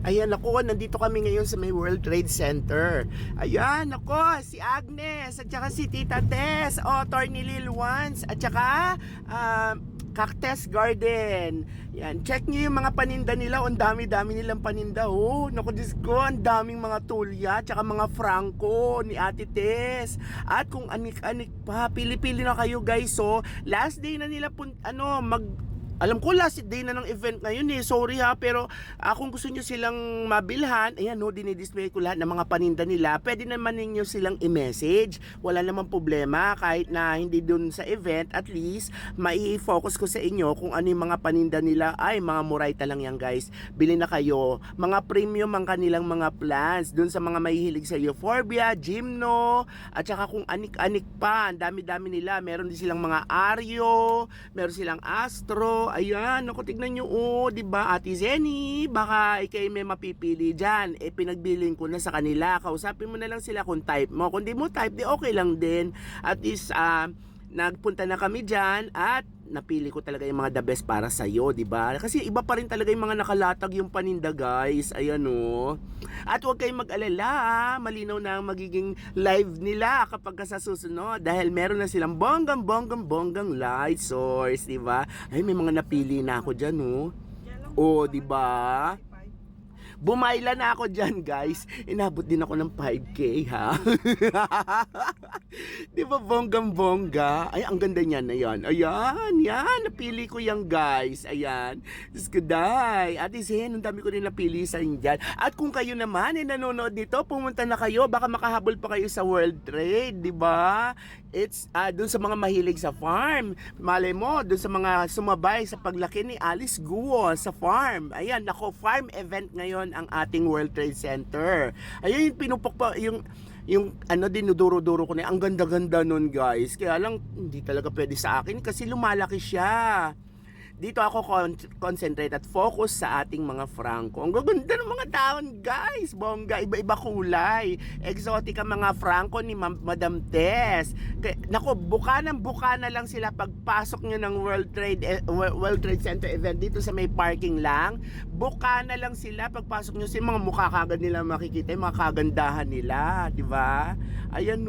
Ayan ako, nandito kami ngayon sa may World Trade Center. Ayan ako, si Agnes at saka si Tita Tess, Attorney Lil Ones at saka Cactus Garden. Yan, check nyo yung mga paninda nila. Ang dami-dami nilang paninda. Oh, naku Diyos ko, ang daming mga tulya at saka mga Franco ni Ate Tess. At kung anik-anik pa, pili-pili na kayo guys. So, last day na nila alam ko last day na ng event ngayon sorry ha, pero kung gusto nyo silang mabilhan, ayan dinidisplay ko lahat ng mga paninda nila. Pwede naman ninyo silang i-message, wala namang problema. Kahit na hindi dun sa event, at least mai-focus ko sa inyo kung ano yung mga paninda nila. Ay, mga murayta lang yan guys, bili na kayo. Mga premium ang kanilang mga plans dun sa mga mahihilig sa euphorbia, gymno, at saka kung anik-anik pa, ang dami-dami nila. Meron din silang mga Ario, meron silang Astro. Ayan, naku, tignan nyo, diba, Ate Zenny, baka ikay may mapipili dyan. Pinagbilin ko na sa kanila. Kausapin mo na lang sila kung type mo. Kung di mo type, di okay lang din. At least, nagpunta na kami dyan at napili ko talaga yung mga the best para sa'yo, diba? Kasi iba pa rin talaga yung mga nakalatag yung paninda, guys. Ayan, At huwag kayong mag-alala, malinaw na ang magiging live nila kapag sa susunod. Dahil meron na silang bonggang light source, diba? Ay, may mga napili na ako dyan, diba? Bumayla na ako dyan guys. Inabot din ako ng 5K ha. Di ba bonggang-bongga? Ay, ang ganda niyan na yan. Ayan, yan. Napili ko yan guys. Ayan. Diyos ko day. Ate Zen, ang dami ko din napili sa inyo dyan. At kung kayo naman nanonood dito, pumunta na kayo. Baka makahabol pa kayo sa World Trade. Di ba? It's dun sa mga mahilig sa farm. Malay mo, dun sa mga sumabay sa paglaki ni Alice Guo sa farm. Ayan, nako, farm event ngayon ang ating World Trade Center. Ayun, pinupok pa yung dinuduro-duro ko na. Ang ganda-ganda nun guys. Kaya lang, hindi talaga pwede sa akin kasi lumalaki siya. Dito ako concentrate at focus sa ating mga Franco. Ang gaganda ng mga taon guys. Bongga, iba-iba kulay. Exotic ang mga Franco ni Madam Tess. Nako, buka na lang sila pagpasok nyo ng World Trade Center event dito sa may parking lang. Buka na lang sila pagpasok nyo sa mga mukha kagad nila makikita, yung mga kagandahan nila, di ba? Ayan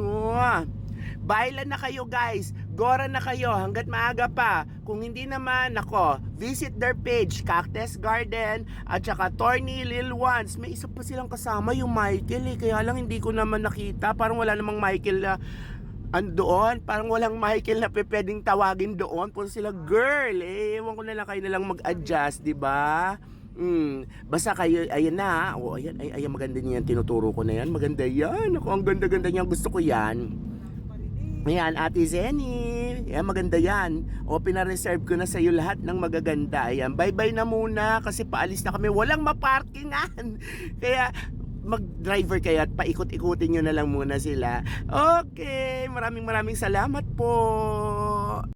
Bailan na kayo guys, gora na kayo hanggat maaga pa. Kung hindi naman, nako, visit their page, Cactus Garden at saka Attorney Lil Ones. May isa pa silang kasama, yung Michael kaya lang hindi ko naman nakita. Parang wala namang Michael na andoon, parang walang Michael na pwedeng tawagin doon. Puro sila girl, ewan ko na lang, kayo na lang mag-adjust, di ba? Basta kayo, ayan na, ayan, maganda niyan, tinuturo ko na yan, maganda yan. Ako, ang ganda-ganda niyan, gusto ko yan. Ayan, Ate Zenny. Ayan, maganda yan. Pinareserve ko na sa iyo lahat ng magaganda. Ayan, bye-bye na muna kasi paalis na kami. Walang maparkingan. Kaya, mag-driver kayo at paikot-ikutin nyo na lang muna sila. Okay, maraming salamat po.